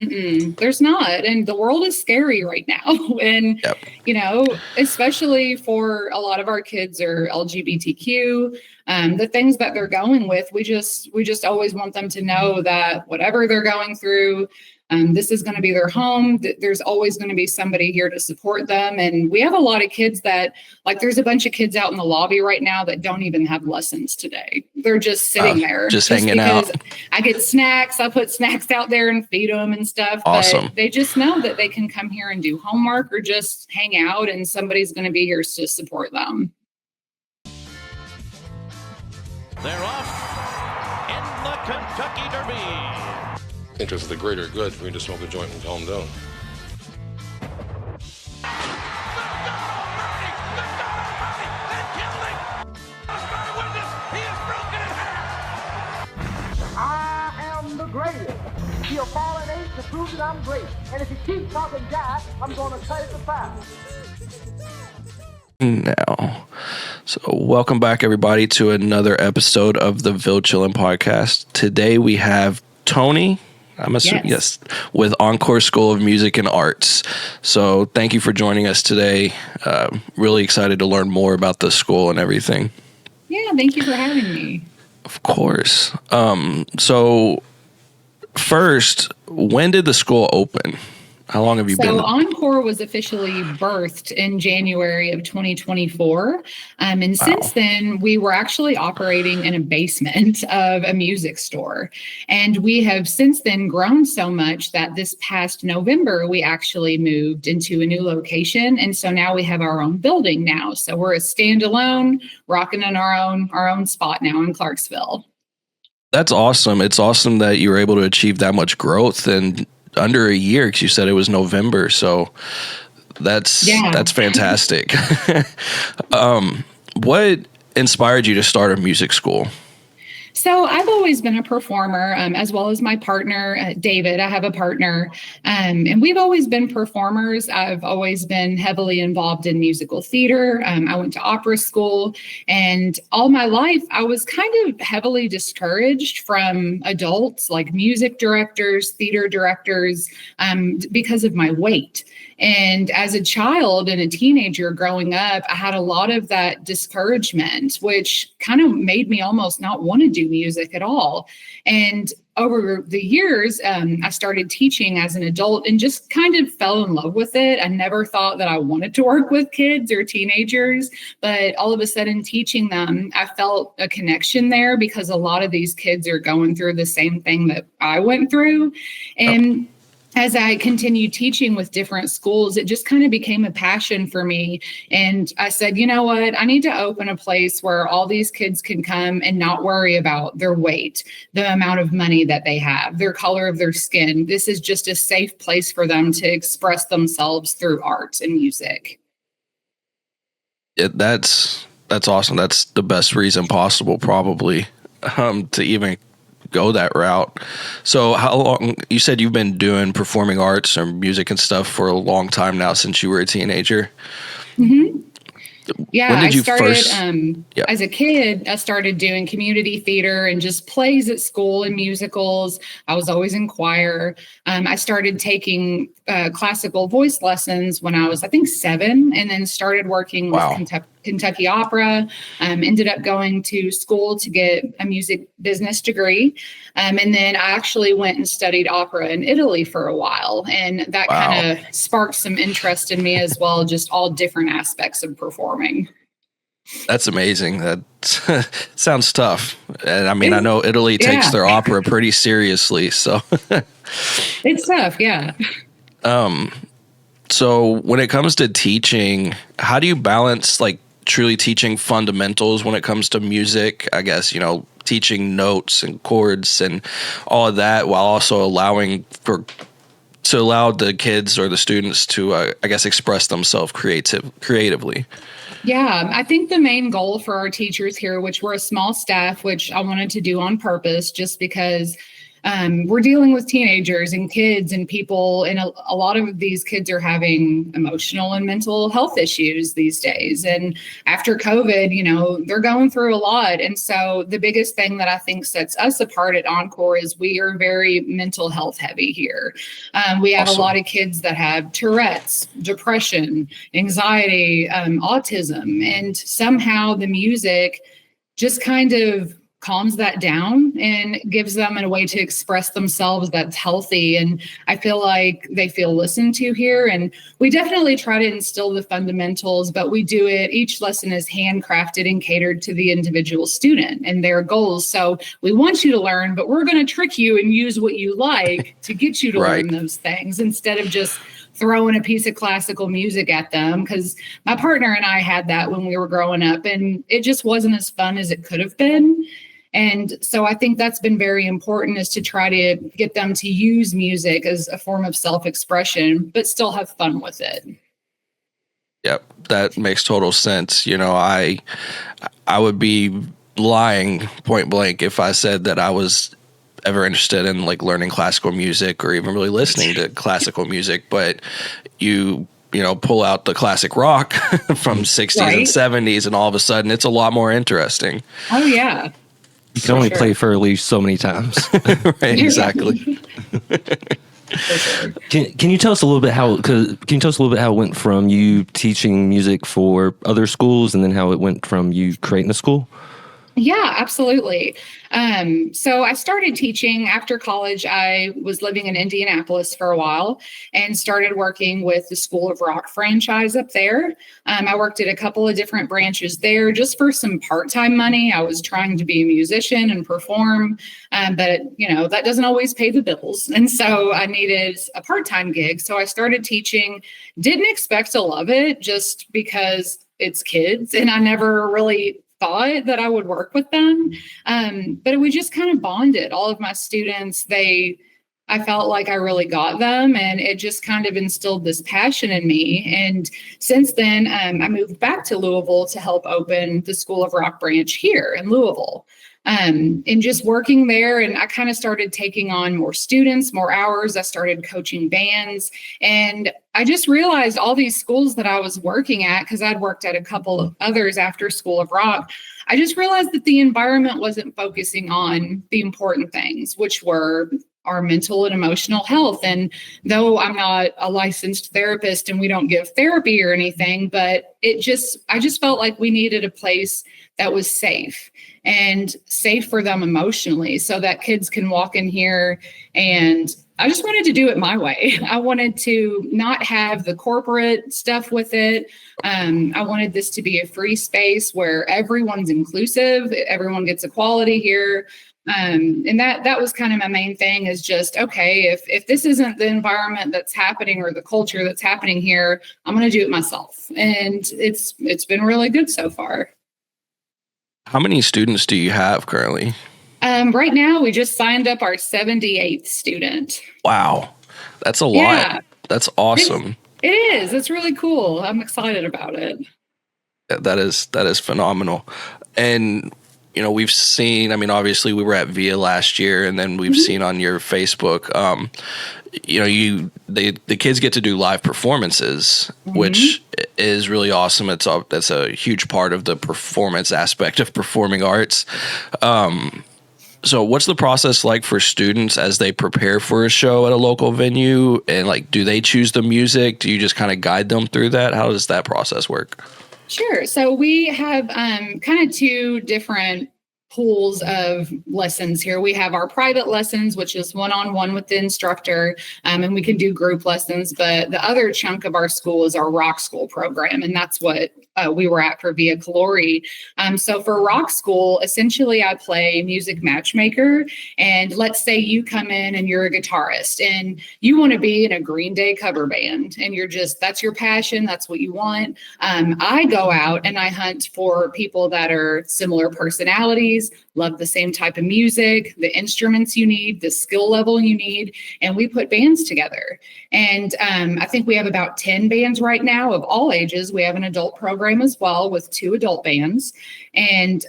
There's not. And the world is scary right now. And, Yep. especially for a lot of our kids are LGBTQ, the things that they're going with, we just always want them to know that whatever they're going through, this is going to be their home. There's always going to be somebody here to support them. And we have a lot of kids that, like, there's a bunch of kids out in the lobby right now that don't even have lessons today. They're just sitting there. Just hanging out. I get snacks. I put snacks out there and feed them and stuff. Awesome. But they just know that they can come here and do homework or just hang out, and somebody's going to be here to support them. They're off in the Kentucky Derby. Interest of the greater good for me to smoke a joint and calm down. I am the greatest. He'll fall an eight to prove that I'm great. And if he keeps talking jive, I'm going to cut it to five. Now, so welcome back, everybody, to another episode of the Ville Chillin' Podcast. Today we have Toni. I'm assuming, yes, with Encore School of Music and Arts. So thank you for joining us today. Really excited to learn more about the school and everything. Yeah, thank you for having me. Of course. So first, when did the school open? How long have you been? So Encore was officially birthed in January of 2024. And since then, we were actually operating in a basement of a music store. And we have since then grown so much that this past November, we actually moved into a new location. And so now we have our own building now. So we're a standalone, rocking in our own spot now in Clarksville. That's awesome. It's awesome that you were able to achieve that much growth in under a year, because you said it was November. So that's fantastic. What inspired you to start a music school? So I've always been a performer, as well as my partner, David. I have a partner, and we've always been performers. I've always been heavily involved in musical theater. I went to opera school, and all my life I was kind of heavily discouraged from adults, like music directors, theater directors, because of my weight. And as a child and a teenager growing up, I had a lot of that discouragement, which kind of made me almost not want to do music at all. And over the years, I started teaching as an adult and just kind of fell in love with it. I never thought that I wanted to work with kids or teenagers, but all of a sudden teaching them, I felt a connection there because a lot of these kids are going through the same thing that I went through. And as I continued teaching with different schools, it just kind of became a passion for me. And I said, you know what? I need to open a place where all these kids can come and not worry about their weight, the amount of money that they have, their color of their skin. This is just a safe place for them to express themselves through art and music. That's awesome. That's the best reason possible, probably, to even go that route. So how long, you said you've been doing performing arts or music and stuff for a long time now, since you were a teenager? Mm-hmm. Yeah, when did you started first... as a kid. I started doing community theater and just plays at school and musicals. I was always in choir. I started taking classical voice lessons when I was, I think, 7, and then started working with Kentucky Opera. Ended up going to school to get a music business degree. And then I actually went and studied opera in Italy for a while. And that kind of sparked some interest in me as well, just all different aspects of performing. That's amazing. That sounds tough. And I mean, I know Italy takes their opera pretty seriously. So it's tough. Yeah. So when it comes to teaching, how do you balance like truly teaching fundamentals when it comes to music? I guess, teaching notes and chords and all of that, while also allowing the kids or the students to, I guess, express themselves creatively. Yeah, I think the main goal for our teachers here, which we're a small staff, which I wanted to do on purpose, just because we're dealing with teenagers and kids and people, and a lot of these kids are having emotional and mental health issues these days. And after COVID, they're going through a lot. And so the biggest thing that I think sets us apart at Encore is we are very mental health heavy here. We have Awesome. a lot of kids that have Tourette's, depression, anxiety, autism, and somehow the music just kind of calms that down and gives them a way to express themselves that's healthy. And I feel like they feel listened to here. And we definitely try to instill the fundamentals, but we do it. Each lesson is handcrafted and catered to the individual student and their goals. So we want you to learn, but we're going to trick you and use what you like to get you to Right. learn those things instead of just throwing a piece of classical music at them, because my partner and I had that when we were growing up, and it just wasn't as fun as it could have been. And so I think that's been very important, is to try to get them to use music as a form of self-expression, but still have fun with it. Yep, that makes total sense. I would be lying point blank if I said that I was ever interested in like learning classical music or even really listening to classical music, but you pull out the classic rock from 60s Right. and 70s, and all of a sudden it's a lot more interesting. Oh, yeah. You can only sure. play Furley so many times. Right, exactly. For sure. Can you tell us a little bit how it went from you teaching music for other schools and then how it went from you creating a school? Yeah, absolutely. So I started teaching after college. I was living in Indianapolis for a while and started working with the School of Rock franchise up there. I worked at a couple of different branches there just for some part-time money. I was trying to be a musician and perform, but that doesn't always pay the bills. And so I needed a part-time gig. So I started teaching, didn't expect to love it just because it's kids, and I never really thought that I would work with them. But we just kind of bonded. All of my students, I felt like I really got them, and it just kind of instilled this passion in me. And since then, I moved back to Louisville to help open the School of Rock branch here in Louisville. And just working there, and I kind of started taking on more students, more hours. I started coaching bands, and I just realized all these schools that I was working at, because I'd worked at a couple of others after School of Rock, I just realized that the environment wasn't focusing on the important things, which were our mental and emotional health. And though I'm not a licensed therapist and we don't give therapy or anything, but I just felt like we needed a place that was safe and safe for them emotionally, so that kids can walk in here. And I just wanted to do it my way. I wanted to not have the corporate stuff with it. I wanted this to be a free space where everyone's inclusive, everyone gets equality here. And that was kind of my main thing, is just, okay, if this isn't the environment that's happening or the culture that's happening here, I'm going to do it myself. And it's been really good so far. How many students do you have currently? Right now, we just signed up our 78th student. Wow, that's a lot. Yeah. That's awesome. It is. It's really cool. I'm excited about it. That is phenomenal. And we've seen, obviously we were at VIA last year, and then we've seen on your Facebook, the kids get to do live performances, which is really awesome. That's a huge part of the performance aspect of performing arts. So what's the process like for students as they prepare for a show at a local venue? And do they choose the music? Do you just kind of guide them through that? How does that process work? Sure. So we have kind of two different pools of lessons here. We have our private lessons, which is one-on-one with the instructor, and we can do group lessons. But the other chunk of our school is our rock school program, and that's what we were at for Via Calori. So for rock school, essentially I play music matchmaker. And let's say you come in and you're a guitarist and you want to be in a Green Day cover band, and that's your passion. That's what you want. I go out and I hunt for people that are similar personalities, love the same type of music, the instruments you need, the skill level you need, and we put bands together. And I think we have about 10 bands right now of all ages. We have an adult program as well with 2 adult bands. And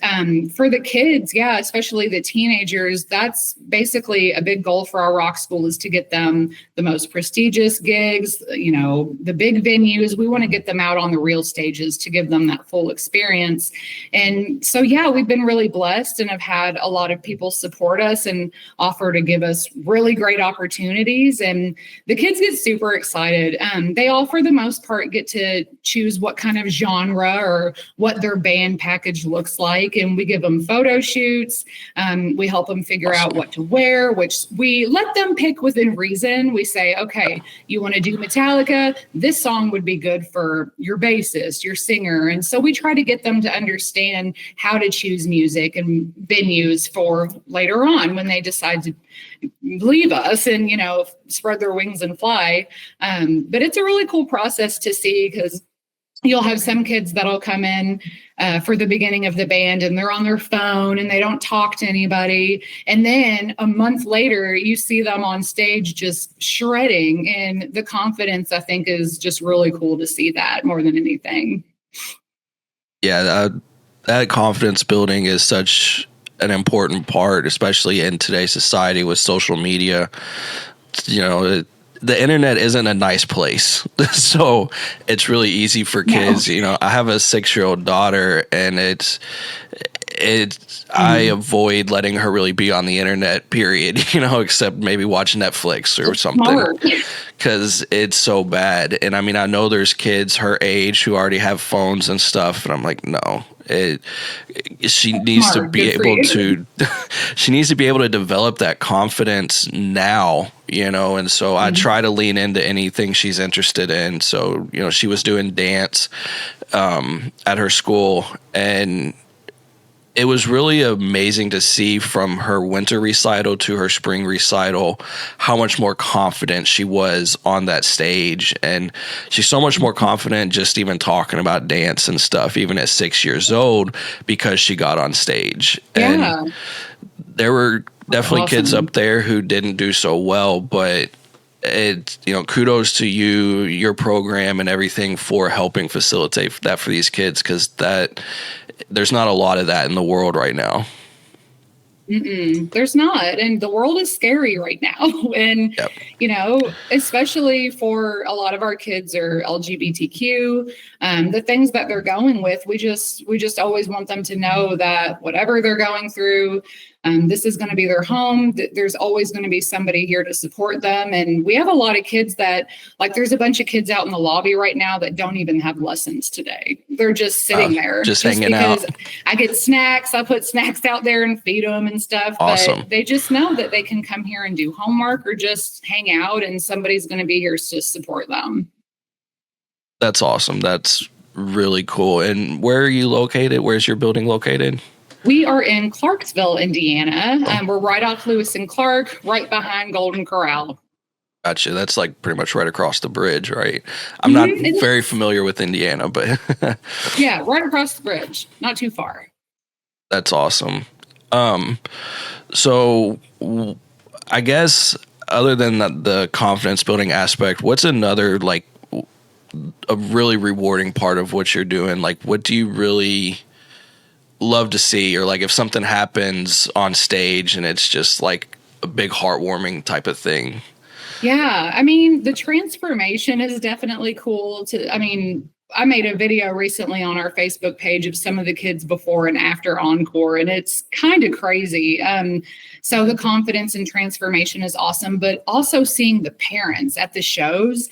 for the kids, yeah, especially the teenagers, that's basically a big goal for our rock school, is to get them the most prestigious gigs, you know, the big venues. We want to get them out on the real stages to give them that full experience. And so, yeah, we've been really blessed and have had a lot of people support us and offer to give us really great opportunities. And the kids get super excited. They all, for the most part, get to choose what kind of genre or what their band package looks like. And we give them photo shoots. We help them figure out what to wear, which we let them pick within reason. We say, okay, you want to do Metallica? This song would be good for your bassist, your singer. And so we try to get them to understand how to choose music and venues for later on when they decide to leave us and, you know, spread their wings and fly. But it's a really cool process to see, because you'll have some kids that'll come in for the beginning of the band and they're on their phone and they don't talk to anybody. And then a month later, you see them on stage just shredding. And the confidence, I think, is just really cool to see that more than anything. Yeah, that confidence building is such an important part, especially in today's society with social media. You know, the internet isn't a nice place. So it's really easy for kids. No. You know, I have a 6-year-old daughter, and I avoid letting her really be on the internet, period, you know, except maybe watch Netflix or something, because it's so bad. And I mean, I know there's kids her age who already have phones and stuff, and I'm like, no. She needs to be able to she needs to be able to develop that confidence now, you know. And so I try to lean into anything she's interested in. So, you know, she was doing dance at her school, and it was really amazing to see from her winter recital to her spring recital how much more confident she was on that stage. And she's so much more confident just even talking about dance and stuff, even at 6 years old, because she got on stage. Yeah. And there were definitely kids up there who didn't do so well, but you know, kudos to you, your program and everything for helping facilitate that for these kids, because there's not a lot of that in the world right now. There's not. And the world is scary right now. And, you know, especially for a lot of our kids are LGBTQ, the things that they're going with, we just always want them to know that whatever they're going through, this is going to be their home. There's always going to be somebody here to support them. And we have a lot of kids that, like, there's a bunch of kids out in the lobby right now that don't even have lessons today. They're just sitting there. Just hanging out. I get snacks. I put snacks out there and feed them and stuff. Awesome. But they just know that they can come here and do homework or just hang out, and somebody's going to be here to support them. That's awesome. That's really cool. And where are you located? Where's your building located? We are in Clarksville, Indiana. We're right off Lewis and Clark, right behind Golden Corral. Gotcha. That's like pretty much right across the bridge, right? I'm not very familiar with Indiana, but yeah, right across the bridge, not too far. That's awesome. So I guess other than the confidence building aspect, what's another, like, a really rewarding part of what you're doing? Like, what do you really love to see? Or like if something happens on stage and it's just like a big heartwarming type of thing? Yeah, I mean, the transformation is definitely cool. I made a video recently on our Facebook page of some of the kids before and after Encore, and it's kind of crazy. So the confidence and transformation is awesome, but also seeing the parents at the shows,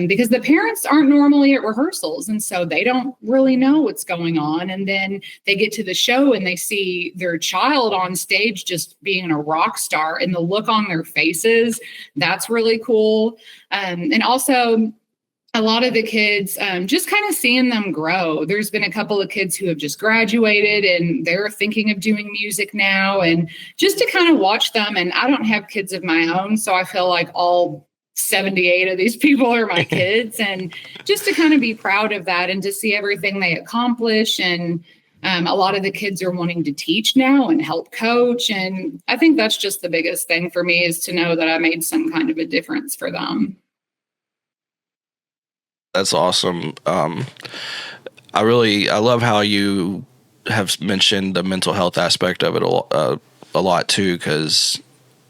because the parents aren't normally at rehearsals, and so they don't really know what's going on. And then they get to the show and they see their child on stage just being a rock star, and the look on their faces, that's really cool. And also, a lot of the kids, just kind of seeing them grow. There's been a couple of kids who have just graduated and they're thinking of doing music now, and just to kind of watch them. And I don't have kids of my own, so I feel like all 78 of these people are my kids, and just to kind of be proud of that and to see everything they accomplish. And A lot of the kids are wanting to teach now and help coach. And I think that's just the biggest thing for me, is to know that I made some kind of a difference for them. That's awesome. I love how you have mentioned the mental health aspect of it a lot too, because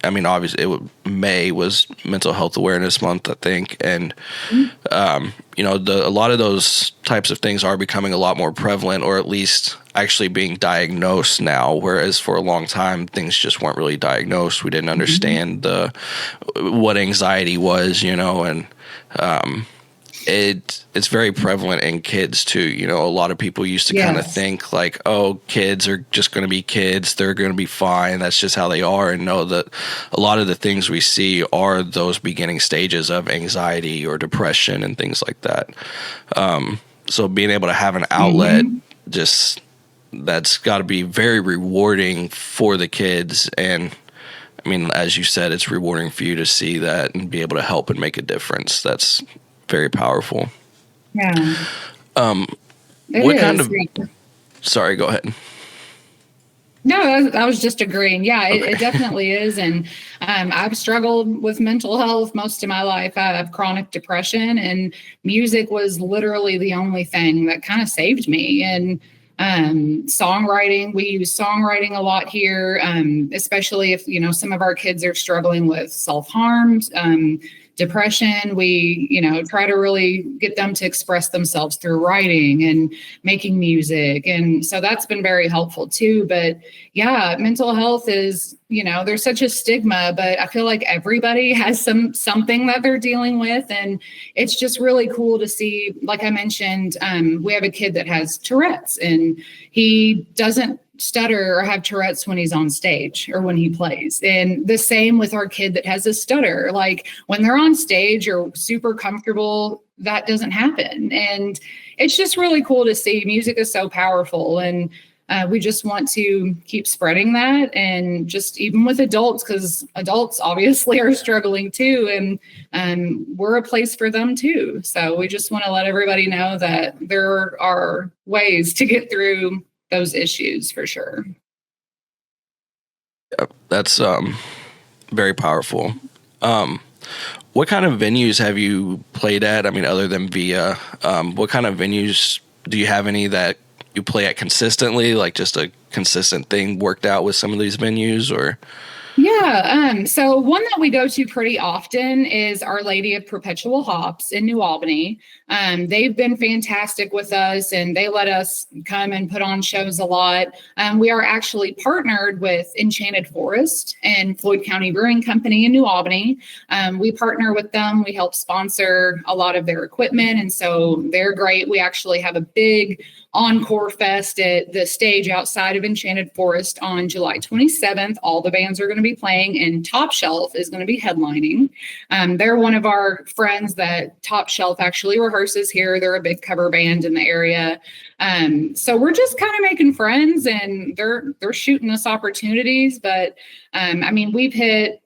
I mean, obviously, May was Mental Health Awareness Month, I think, and you know, a lot of those types of things are becoming a lot more prevalent, or at least actually being diagnosed now. Whereas for a long time, things just weren't really diagnosed. We didn't understand what anxiety was, you know, and it's very prevalent in kids too. You know, a lot of people used to kind of think like, oh, kids are just going to be kids. They're going to be fine. That's just how they are. And know that a lot of the things we see are those beginning stages of anxiety or depression and things like that. So being able to have an outlet, just that's got to be very rewarding for the kids. And I mean, as you said, it's rewarding for you to see that and be able to help and make a difference. That's very powerful. Yeah. What kind of? Sorry, go ahead. No, I was just agreeing. Yeah, it definitely is. And I've struggled with mental health most of my life. I have chronic depression, and music was literally the only thing that kind of saved me. And songwriting, we use songwriting a lot here, especially if, you know, some of our kids are struggling with self-harm, depression. We, you know, try to really get them to express themselves through writing and making music. And so that's been very helpful too. But yeah, mental health is, you know, there's such a stigma, but I feel like everybody has something that they're dealing with. And it's just really cool to see, like I mentioned, we have a kid that has Tourette's, and he doesn't stutter or have Tourette's when he's on stage or when he plays. And the same with our kid that has a stutter. Like when they're on stage or super comfortable, that doesn't happen. And it's just really cool to see. Music is so powerful, and we just want to keep spreading that. And just even with adults, because adults obviously are struggling too, and we're a place for them too. So we just want to let everybody know that there are ways to get through those issues for sure. Yep, that's very powerful. What kind of venues have you played at? I mean, other than Via, what kind of venues do you have any that you play at consistently, like just a consistent thing worked out with some of these venues, or? Yeah. So one that we go to pretty often is Our Lady of Perpetual Hops in New Albany. They've been fantastic with us, and they let us come and put on shows a lot. We are actually partnered with Enchanted Forest and Floyd County Brewing Company in New Albany. We partner with them. We help sponsor a lot of their equipment, and so they're great. We actually have a big Encore Fest at the stage outside of Enchanted Forest on July 27th. All the bands are going to be playing, and Top Shelf is going to be headlining. They're one of our friends that Top Shelf actually rehearses here. They're a big cover band in the area. So we're just kind of making friends, and they're shooting us opportunities. But I mean, we've hit,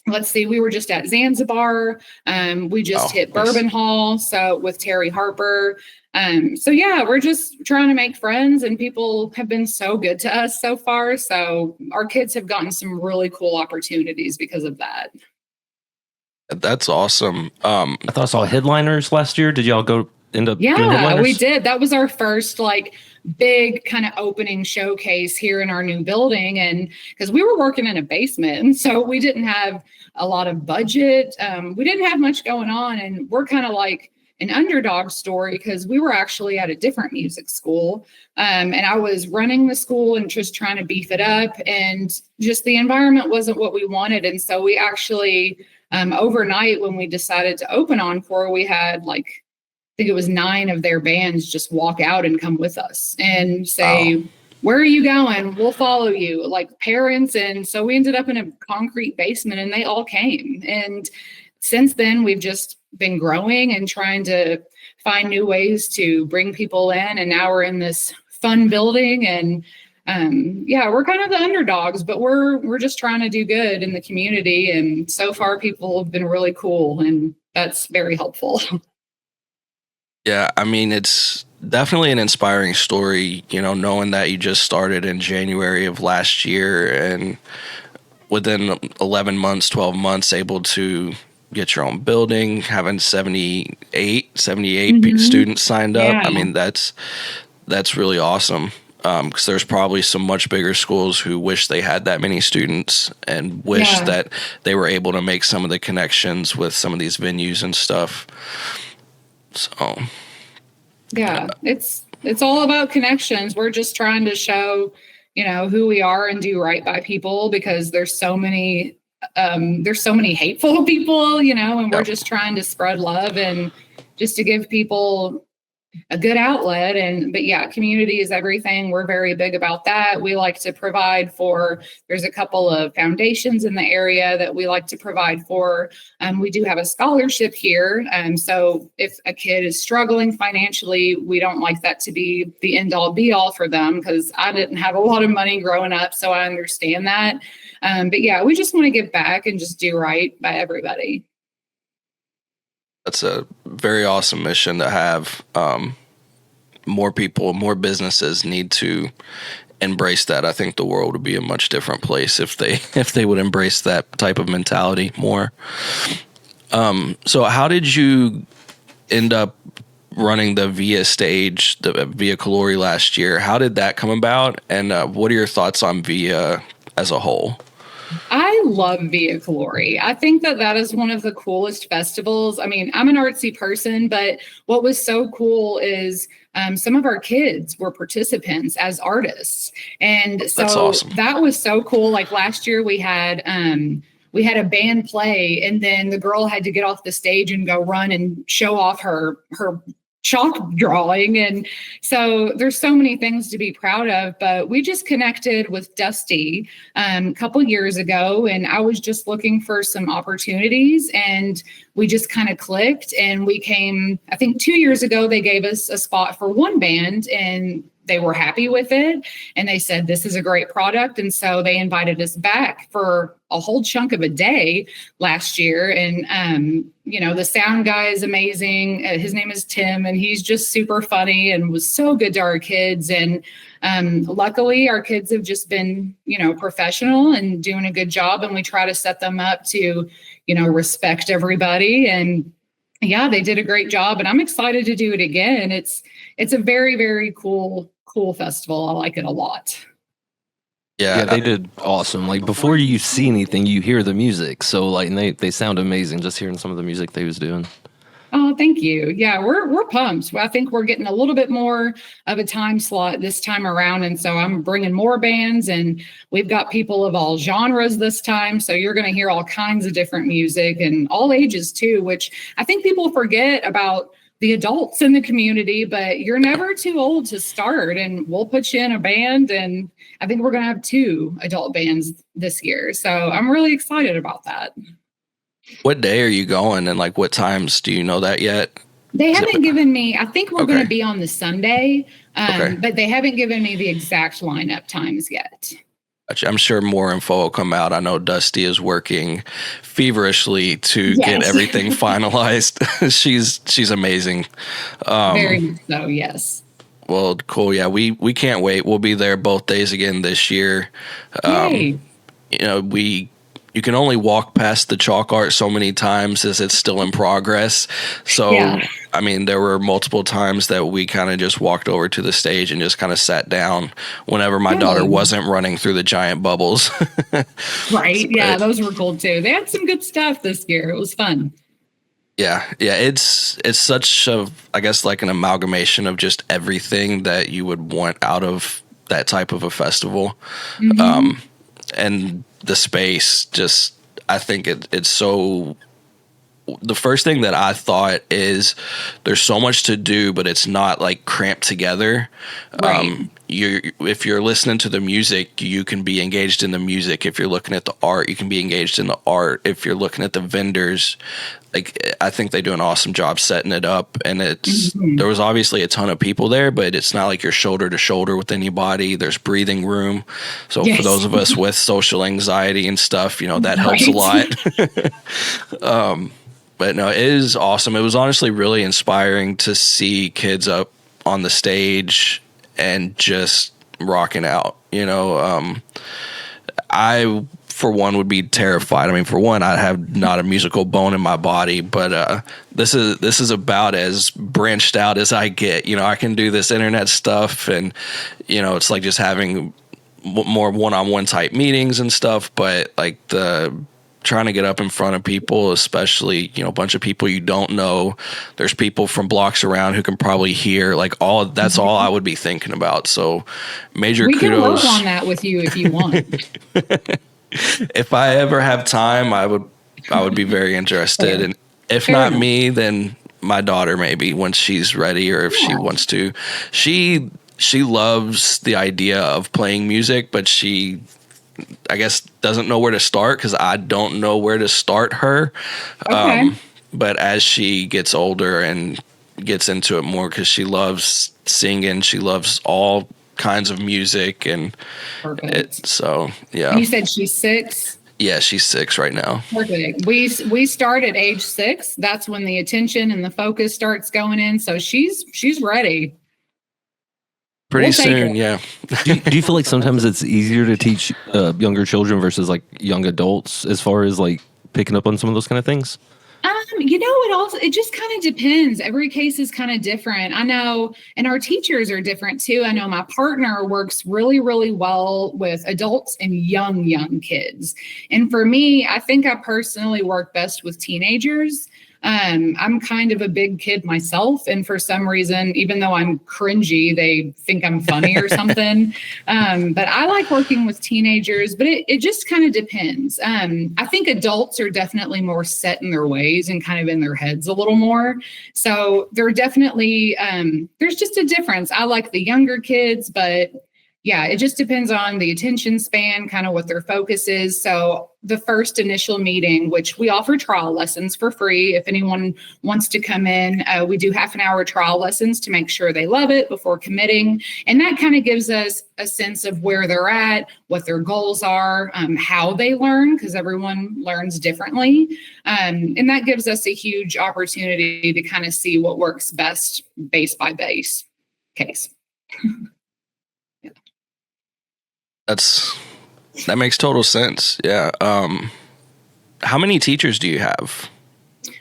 let's see, we were just at Zanzibar. We just hit Bourbon Hall, so with Terry Harper. So yeah, we're just trying to make friends, and people have been so good to us so far. So our kids have gotten some really cool opportunities because of that. That's awesome. I thought I saw headliners last year. Did y'all go end up doing Yeah, headliners? we did. That was our first like big kind of opening showcase here in our new building. And because we were working in a basement, and so we didn't have a lot of budget. We didn't have much going on, and we're kind of like an underdog story because we were actually at a different music school. And I was running the school and just trying to beef it up, and just the environment wasn't what we wanted. And so we actually, overnight when we decided to open Encore, we had like, I think it was 9 of their bands just walk out and come with us and say, where are you going? We'll follow you, like parents. And so we ended up in a concrete basement, and they all came. And since then, we've just been growing and trying to find new ways to bring people in. And now we're in this fun building, and yeah, we're kind of the underdogs, but we're just trying to do good in the community. And so far, people have been really cool, and that's very helpful. Yeah, I mean, it's definitely an inspiring story, knowing that you just started in January of last year and within 11 months, 12 months, able to get your own building, having 78 Hmm. students signed up. Yeah. I mean, that's really awesome. Because there's probably some much bigger schools who wish they had that many students and wish Yeah. that they were able to make some of the connections with some of these venues and stuff. So, Yeah, it's all about connections. We're just trying to show, who we are and do right by people because there's so many hateful people, and we're yeah. just trying to spread love and just to give people a good outlet. But yeah, community is everything. We're very big about that. We like to provide for, there's a couple of foundations in the area that we like to provide for. We do have a scholarship here. So if a kid is struggling financially, we don't like that to be the end all be all for them because I didn't have a lot of money growing up. So I understand that. But yeah, we just want to give back and just do right by everybody. That's a very awesome mission to have. More people, more businesses need to embrace that. I think the world would be a much different place if they would embrace that type of mentality more. So how did you end up running the VIA stage, the VIA Calori last year? How did that come about? And what are your thoughts on VIA as a whole? I love Via Calori. I think that is one of the coolest festivals. I mean, I'm an artsy person, but what was so cool is some of our kids were participants as artists. And so That's awesome. that was so cool. Like last year we had a band play and then the girl had to get off the stage and go run and show off her chalk drawing. And so there's so many things to be proud of, but we just connected with Dusty a couple years ago and I was just looking for some opportunities and we just kind of clicked and we came, I think 2 years ago, they gave us a spot for one band and they were happy with it. And they said, this is a great product. And so they invited us back for a whole chunk of a day last year. And, the sound guy is amazing. His name is Tim and he's just super funny and was so good to our kids. And luckily our kids have just been, professional and doing a good job. And we try to set them up to, respect everybody. And yeah, they did a great job and I'm excited to do it again. It's a very, very cool festival. I like it a lot. Yeah, they did awesome. Like before you see anything, you hear the music. So like they sound amazing just hearing some of the music they was doing. Oh, thank you. Yeah, we're pumped. I think we're getting a little bit more of a time slot this time around. And so I'm bringing more bands and we've got people of all genres this time. So you're going to hear all kinds of different music and all ages too, which I think people forget about the adults in the community, but you're never too old to start and we'll put you in a band. And I think we're going to have 2 adult bands this year. So I'm really excited about that. What day are you going and like what times? Do you know that yet? They haven't given me, I think we're going to be on the Sunday, Okay. but they haven't given me the exact lineup times yet. I'm sure more info will come out. I know Dusty is working feverishly to get everything finalized. she's amazing. Very much so, yes. Well, cool. Yeah, we can't wait. We'll be there both days again this year. Yay. You can only walk past the chalk art so many times as it's still in progress. So, Yeah. I mean, there were multiple times that we kind of just walked over to the stage and just kind of sat down whenever my daughter wasn't running through the giant bubbles. Right. Yeah, those were cool too. They had some good stuff this year. It was fun. Yeah. It's such a, I guess, like an amalgamation of just everything that you would want out of that type of a festival. Mm-hmm. And the space, just, I think it's so. The first thing that I thought is there's so much to do, but it's not like cramped together. Right. If you're listening to the music, you can be engaged in the music. If you're looking at the art, you can be engaged in the art. If you're looking at the vendors, like I think they do an awesome job setting it up. And there was obviously a ton of people there, but it's not like you're shoulder to shoulder with anybody. There's breathing room. So for those of us with social anxiety and stuff, that helps a lot. But no, it is awesome. It was honestly really inspiring to see kids up on the stage and just rocking out. I, for one, would be terrified. I mean, for one, I have not a musical bone in my body, but this is about as branched out as I get. I can do this internet stuff, and it's like just having more one-on-one type meetings and stuff. But like the trying to get up in front of people, especially a bunch of people you don't know. There's people from blocks around who can probably hear. Like that's all I would be thinking about. So major we kudos. We can work on that with you if you want. If I ever have time, I would be very interested. And if not me, then my daughter maybe when she's ready, or if she wants to. She loves the idea of playing music, but she, I guess, doesn't know where to start because I don't know where to start her. Okay. But as she gets older and gets into it more, because she loves singing, she loves all kinds of music, and so yeah. And you said she's 6? Yeah, she's 6 right now. Perfect. We start at age 6. That's when the attention and the focus starts going in. So she's ready. Pretty soon, yeah. do you feel like sometimes it's easier to teach younger children versus like young adults as far as like picking up on some of those kind of things? It just kind of depends. Every case is kind of different. I know, and our teachers are different too. I know my partner works really, really well with adults and young kids. And for me, I think I personally work best with teenagers. I'm kind of a big kid myself. And for some reason, even though I'm cringy, they think I'm funny or something. But I like working with teenagers, but it just kind of depends. I think adults are definitely more set in their ways and kind of in their heads a little more. So they're definitely, there's just a difference. I like the younger kids, but yeah, it just depends on the attention span, kind of what their focus is. So the first initial meeting, which we offer trial lessons for free. If anyone wants to come in, we do half-an-hour trial lessons to make sure they love it before committing. And that kind of gives us a sense of where they're at, what their goals are, how they learn, because everyone learns differently. And that gives us a huge opportunity to kind of see what works best base by base case. That makes total sense. Yeah. How many teachers do you have?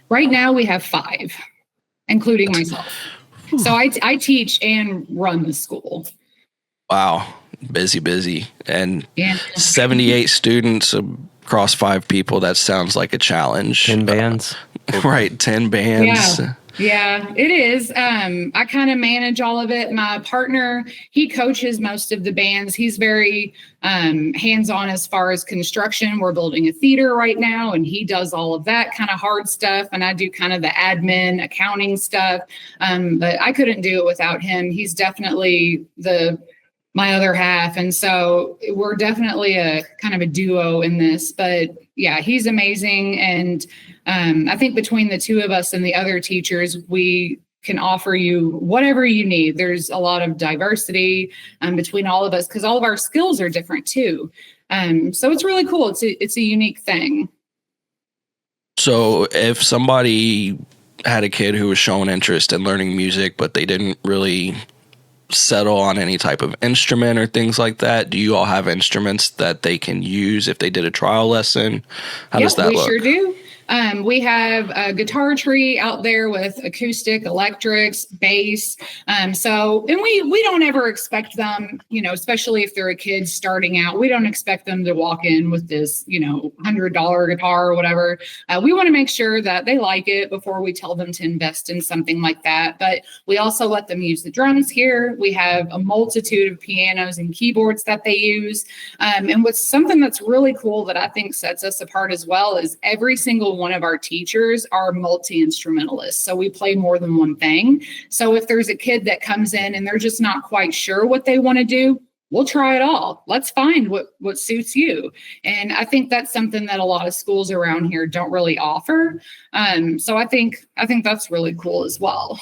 Right now we have 5, including myself. So I teach and run the school. Wow. Busy. And 78 students across 5 people. That sounds like a challenge. 10 bands. Right. 10 bands. Yeah, it is. I kind of manage all of it. My partner, he coaches most of the bands. He's very hands-on as far as construction. We're building a theater right now, and he does all of that kind of hard stuff. And I do kind of the admin, accounting stuff. But I couldn't do it without him. He's definitely my other half. And so we're definitely a kind of a duo in this. But yeah, he's amazing. And I think between the two of us and the other teachers, we can offer you whatever you need. There's a lot of diversity between all of us because all of our skills are different too. So it's really cool. It's a unique thing. So if somebody had a kid who was showing interest in learning music, but they didn't really settle on any type of instrument or things like that, do you all have instruments that they can use if they did a trial lesson? How does that look? We sure do. We have a guitar tree out there with acoustic, electrics, bass. And we don't ever expect them, especially if they're a kid starting out, we don't expect them to walk in with this, $100 guitar or whatever. We want to make sure that they like it before we tell them to invest in something like that. But we also let them use the drums here. We have a multitude of pianos and keyboards that they use. And what's something that's really cool that I think sets us apart as well is every single one of our teachers are multi-instrumentalists. So we play more than one thing. So if there's a kid that comes in and they're just not quite sure what they want to do, we'll try it all. Let's find what suits you. And I think that's something that a lot of schools around here don't really offer. So I think that's really cool as well.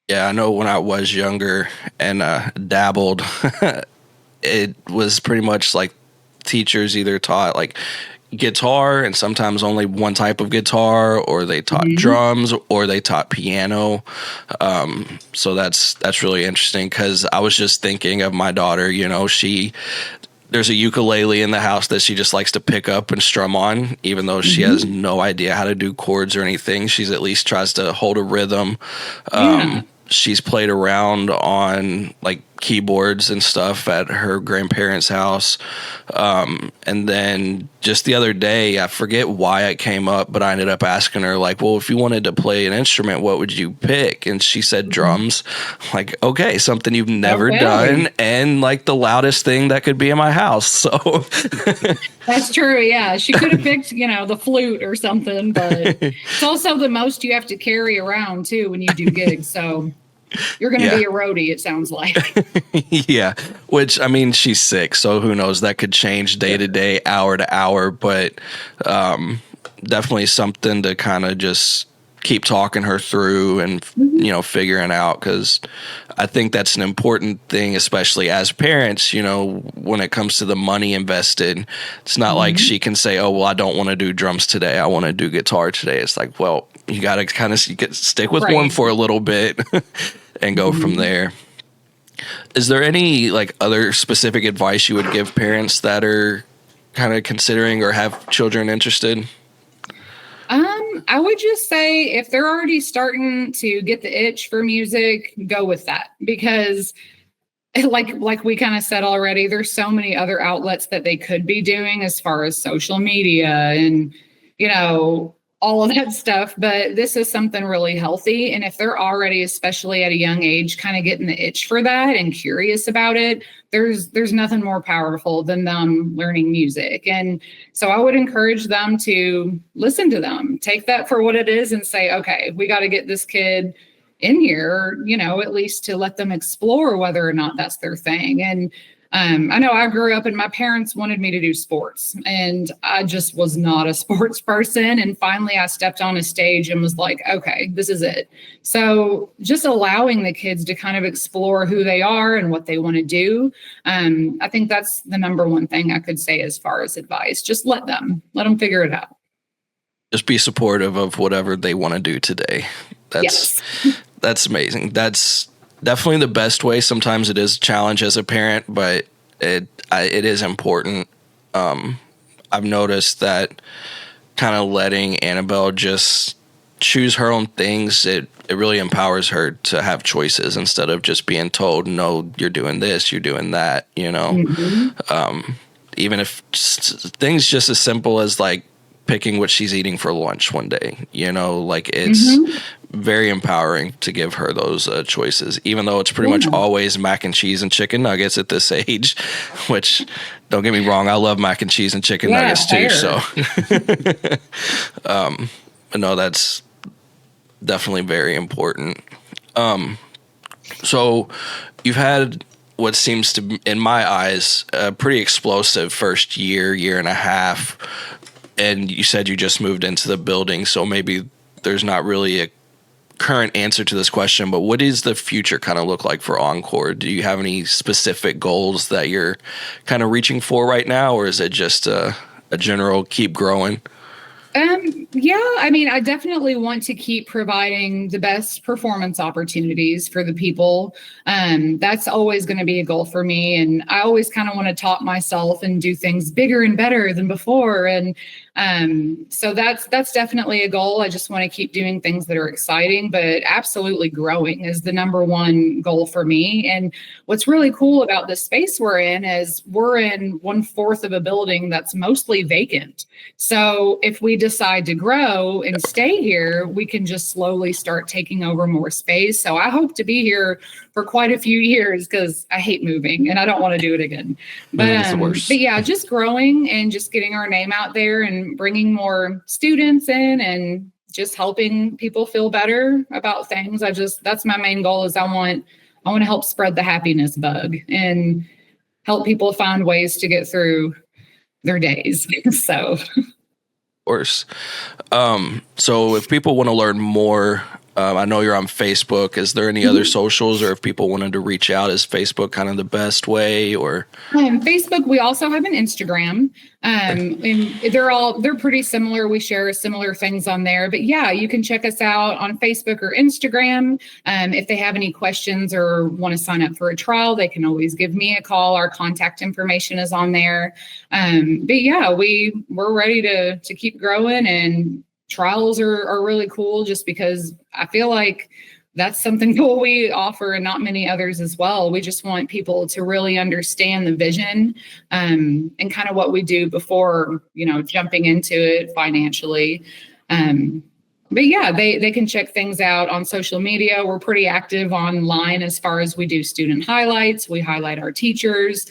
Yeah, I know when I was younger and dabbled, it was pretty much like teachers either taught like guitar and sometimes only one type of guitar, or they taught drums, or they taught piano. So that's really interesting, because I was just thinking of my daughter. There's a ukulele in the house that she just likes to pick up and strum on, even though she has no idea how to do chords or anything. She's at least tries to hold a rhythm. She's played around on like keyboards and stuff at her grandparents' house. And then just the other day, I forget why it came up, but I ended up asking her, like, well, if you wanted to play an instrument, what would you pick? And she said drums. Like, okay, something you've never done, and like the loudest thing that could be in my house. So That's true. Yeah. She could have picked, the flute or something, but it's also the most you have to carry around too when you do gigs. So you're going to be a roadie, it sounds like. Yeah. Which, I mean, she's 6, so who knows? That could change day to day, hour to hour, but definitely something to kind of just keep talking her through and, figuring out, because I think that's an important thing, especially as parents, when it comes to the money invested. It's not like she can say, oh, well, I don't want to do drums today, I want to do guitar today. It's like, well, you got to kind of stick with one for a little bit and go from there. Is there any like other specific advice you would give parents that are kind of considering or have children interested? I would just say if they're already starting to get the itch for music, go with that, because like we kind of said already, there's so many other outlets that they could be doing as far as social media and, all of that stuff. But this is something really healthy. And if they're already, especially at a young age, kind of getting the itch for that and curious about it, there's nothing more powerful than them learning music. And so I would encourage them to listen to them, take that for what it is, and say, okay, we got to get this kid in here, at least to let them explore whether or not that's their thing. And I know I grew up and my parents wanted me to do sports, and I just was not a sports person. And finally I stepped on a stage and was like, okay, this is it. So just allowing the kids to kind of explore who they are and what they want to do. I think that's the number one thing I could say as far as advice. Just let them figure it out. Just be supportive of whatever they want to do today. That's amazing. That's definitely the best way. Sometimes it is a challenge as a parent, but it is important. I've noticed that kind of letting Annabelle just choose her own things, it really empowers her to have choices instead of just being told, no, you're doing this, you're doing that, even if things just as simple as like picking what she's eating for lunch one day, it's very empowering to give her those choices, even though it's pretty much always mac and cheese and chicken nuggets at this age, which, don't get me wrong, I love mac and cheese and chicken nuggets too. So, no, that's definitely very important. So you've had what seems to, in my eyes, a pretty explosive first year and a half. And you said you just moved into the building, so maybe there's not really a current answer to this question, but what does the future kind of look like for Encore? Do you have any specific goals that you're kind of reaching for right now, or is it just a general keep growing? I definitely want to keep providing the best performance opportunities for the people. That's always going to be a goal for me. And I always kind of want to top myself and do things bigger and better than before. And so that's definitely a goal. I just want to keep doing things that are exciting, but absolutely growing is the number one goal for me. And what's really cool about the space we're in is we're in 1/4 of a building that's mostly vacant. So if we decide to grow and stay here, we can just slowly start taking over more space. So I hope to be here for quite a few years, because I hate moving and I don't want to do it again. But yeah, just growing and just getting our name out there and bringing more students in and just helping people feel better about things. That's my main goal, is I want to help spread the happiness bug and help people find ways to get through their days. So, of course. So if people want to learn more I know you're on Facebook. Is there any other socials, or if people wanted to reach out, is Facebook kind of the best way? Or Facebook, we also have an Instagram, and they're pretty similar. We share similar things on there, but yeah, you can check us out on Facebook or Instagram. If they have any questions or want to sign up for a trial, they can always give me a call. Our contact information is on there. But yeah, we're ready to keep growing, and trials are really cool just because I feel like that's something cool we offer and not many others as well. We just want people to really understand the vision and kind of what we do before, jumping into it financially. But yeah, they can check things out on social media. We're pretty active online as far as we do student highlights. We highlight our teachers.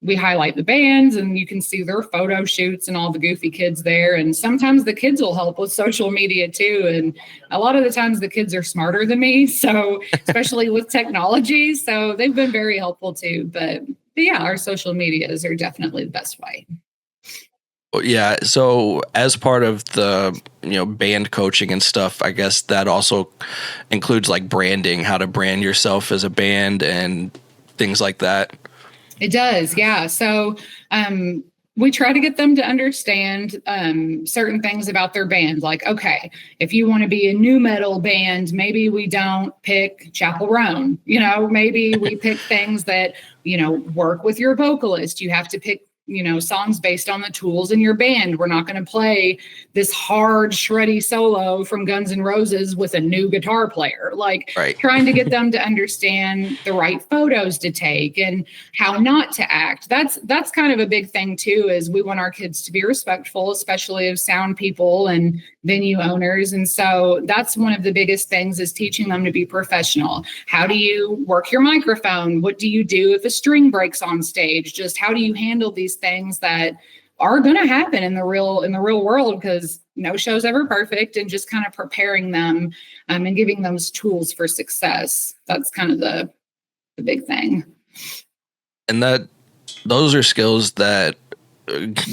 We highlight the bands, and you can see their photo shoots and all the goofy kids there. And sometimes the kids will help with social media too. And a lot of the times the kids are smarter than me. So especially with technology. So they've been very helpful too. But yeah, our social medias are definitely the best way. yeah, so as part of the band coaching and stuff, I guess that also includes like branding, how to brand yourself as a band and things like that. It does, yeah. So we try to get them to understand certain things about their band. Like, okay, if you want to be a new metal band, maybe we don't pick Chapel Roan. Maybe we pick things that, work with your vocalist. You have to pick songs based on the tools in your band. We're not going to play this hard, shreddy solo from Guns N' Roses with a new guitar player. Right. Trying to get them to understand the right photos to take and how not to act. That's kind of a big thing too, is we want our kids to be respectful, especially of sound people and venue owners. And so that's one of the biggest things, is teaching them to be professional. How do you work your microphone? What do you do if a string breaks on stage? Just how do you handle these things that are going to happen in the real world, because no show's ever perfect, and just kind of preparing them and giving them tools for success. That's kind of the big thing. And those are skills that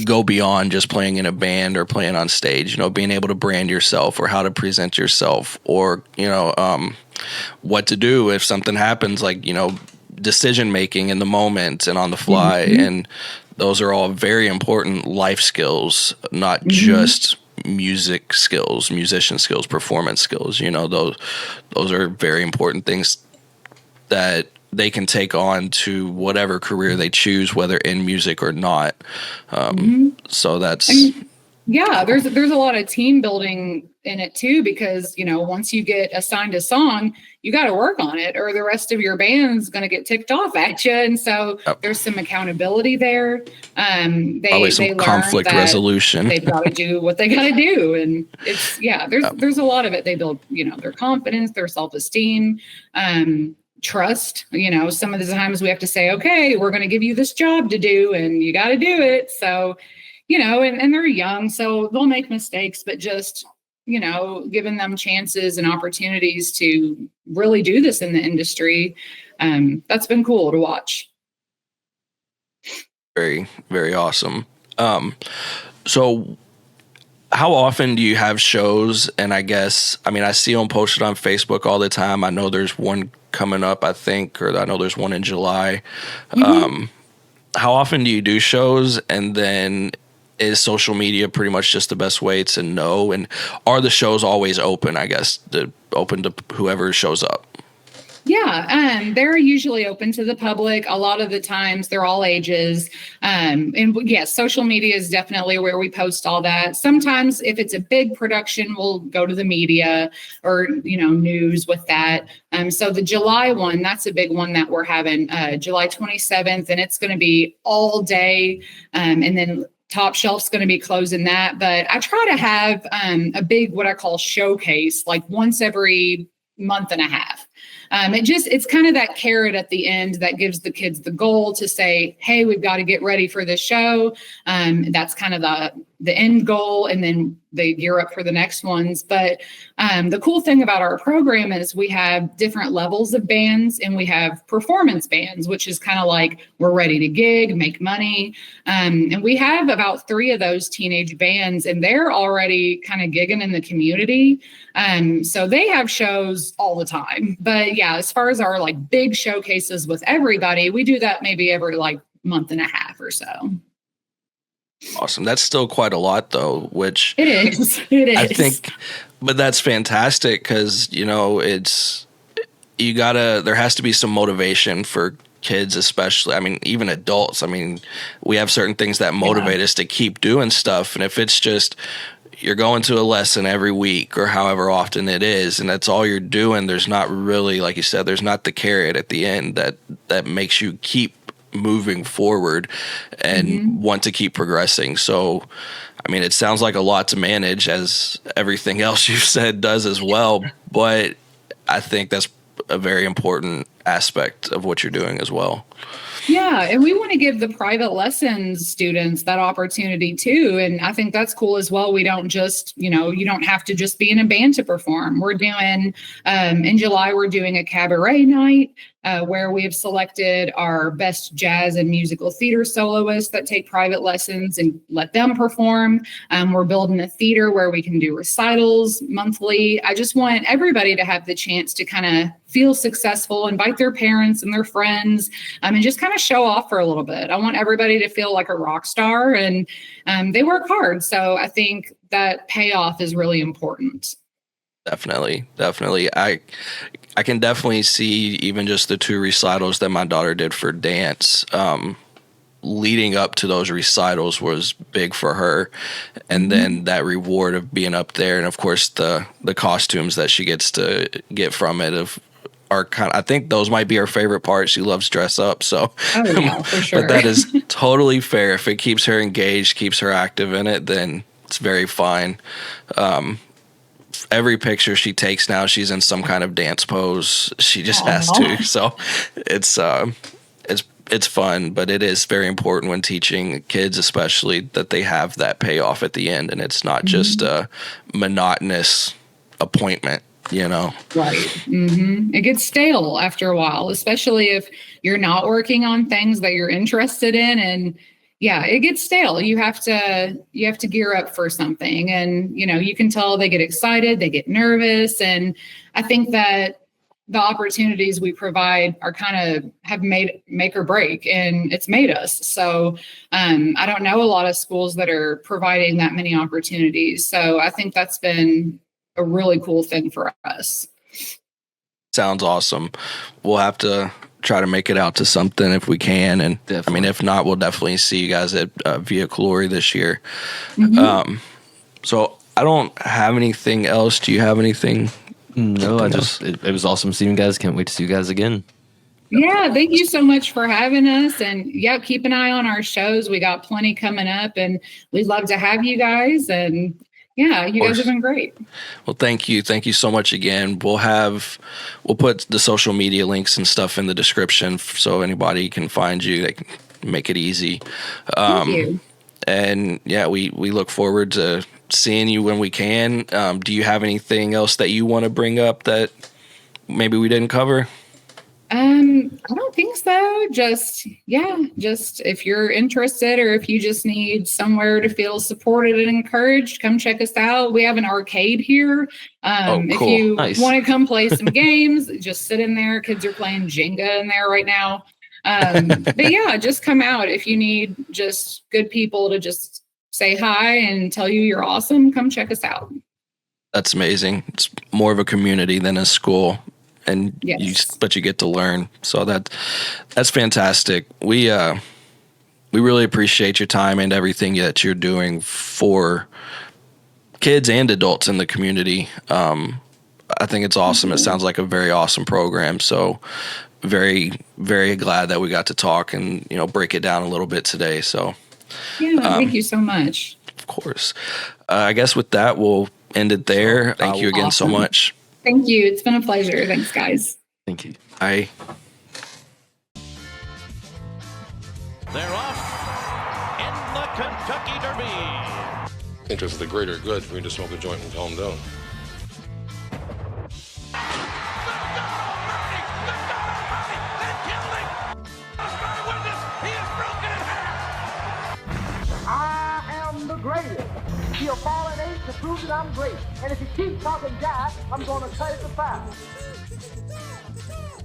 go beyond just playing in a band or playing on stage, being able to brand yourself or how to present yourself, or, what to do if something happens, like, decision making in the moment and on the fly. Mm-hmm. And those are all very important life skills, not just music skills, musician skills, performance skills. Those are very important things that they can take on to whatever career they choose, whether in music or not. So that's... Yeah, there's a lot of team building in it too, because, once you get assigned a song, you got to work on it, or the rest of your band's going to get ticked off at you. And so there's some accountability there. Probably some conflict resolution. They've got to do what they got to do. And there's a lot of it. They build, their confidence, their self-esteem, trust. Some of the times we have to say, okay, we're going to give you this job to do, and you got to do it. So, and they're young, so they'll make mistakes, but just, giving them chances and opportunities to really do this in the industry. That's been cool to watch. Very, very awesome. So how often do you have shows? And I see them posted on Facebook all the time. I know there's one coming up, I think, or I know there's one in July. How often do you do shows? And then is social media pretty much just the best way to know? And are the shows always open, I guess, open to whoever shows up? Yeah, they're usually open to the public. A lot of the times they're all ages. And yes, social media is definitely where we post all that. Sometimes if it's a big production, we'll go to the media or, news with that. So the July one, that's a big one that we're having, July 27th, and it's going to be all day. And then Top Shelf's going to be closing that. But I try to have a big, what I call showcase, like once every month and a half. It's kind of that carrot at the end that gives the kids the goal to say, hey, we've got to get ready for this show. That's kind of the end goal, and then they gear up for the next ones. But the cool thing about our program is we have different levels of bands, and we have performance bands, which is kind of like we're ready to gig, make money. And we have about 3 of those teenage bands, and they're already kind of gigging in the community. So they have shows all the time. But yeah, as far as our like big showcases with everybody, we do that maybe every like month and a half or so. Awesome. That's still quite a lot, though, which it is. It is. I think, but that's fantastic because, there has to be some motivation for kids, especially. I mean, even adults. I mean, we have certain things that motivate us to keep doing stuff. And if it's just you're going to a lesson every week or however often it is, and that's all you're doing, there's not really, like you said, there's not the carrot at the end that makes you keep moving forward and want to keep progressing. So, I mean, it sounds like a lot to manage, as everything else you've said does as well, but I think that's a very important aspect of what you're doing as well. Yeah, and we want to give the private lessons students that opportunity too. And I think that's cool as well. We don't just, you don't have to just be in a band to perform. We're doing, in July, we're doing a cabaret night where we have selected our best jazz and musical theater soloists that take private lessons and let them perform. We're building a theater where we can do recitals monthly. I just want everybody to have the chance to kind of feel successful, invite their parents and their friends, and just kind of show off for a little bit. I want everybody to feel like a rock star, and they work hard. So I think that payoff is really important. Definitely. I can definitely see even just the 2 recitals that my daughter did for dance. Leading up to those recitals was big for her, and then that reward of being up there, and of course the costumes that she gets to get from it are kind of, I think those might be her favorite part. She loves dress up, so yeah, for sure. But that is totally fair. If it keeps her engaged, keeps her active in it, then it's very fine. Every picture she takes now, she's in some kind of dance pose. She just has to. So it's fun, but it is very important when teaching kids, especially, that they have that payoff at the end, and it's not just a monotonous appointment. Right. It gets stale after a while, especially if you're not working on things that you're interested in. And yeah, it gets stale. You have to gear up for something, and you can tell they get excited, they get nervous. And I think that the opportunities we provide are kind of have make or break, and it's made us. So I don't know a lot of schools that are providing that many opportunities. So I think that's been a really cool thing for us. Sounds awesome. We'll have to try to make it out to something if we can. And definitely. I mean, if not, we'll definitely see you guys at Via Glory this year. So I don't have anything else. Do you have anything? No, it was awesome seeing you guys. Can't wait to see you guys again. Yeah, thank you so much for having us. And yeah, keep an eye on our shows. We got plenty coming up, and we'd love to have you guys. And yeah, you guys have been great. Well, thank you. Thank you so much again. We'll put the social media links and stuff in the description so anybody can find you. They can make it easy. Thank you. And yeah, we look forward to seeing you when we can. Do you have anything else that you want to bring up that maybe we didn't cover? I don't think so. Just if you're interested, or if you just need somewhere to feel supported and encouraged, come check us out. We have an arcade here. Cool. If you Nice. want to come play some games, just sit in there. Kids are playing Jenga in there right now. But yeah, just come out. If you need just good people to just say hi and tell you you're awesome, come check us out. That's amazing. It's more of a community than a school. And Yes. but you get to learn. So that's fantastic. We really appreciate your time and everything that you're doing for kids and adults in the community. I think it's awesome. It sounds like a very awesome program. So very, very glad that we got to talk and break it down a little bit today. So Yeah, thank you so much. of course, I guess with that we'll end it there. Thank you again so much. Thank you. It's been a pleasure. Thanks, guys. Thank you. Bye. They're off in the Kentucky Derby. think it's the greater good for me to smoke a joint and calm down. I am the greatest. He'll fall an ace to prove that I'm great. And if he keeps talking jive, I'm gonna cut it to 5.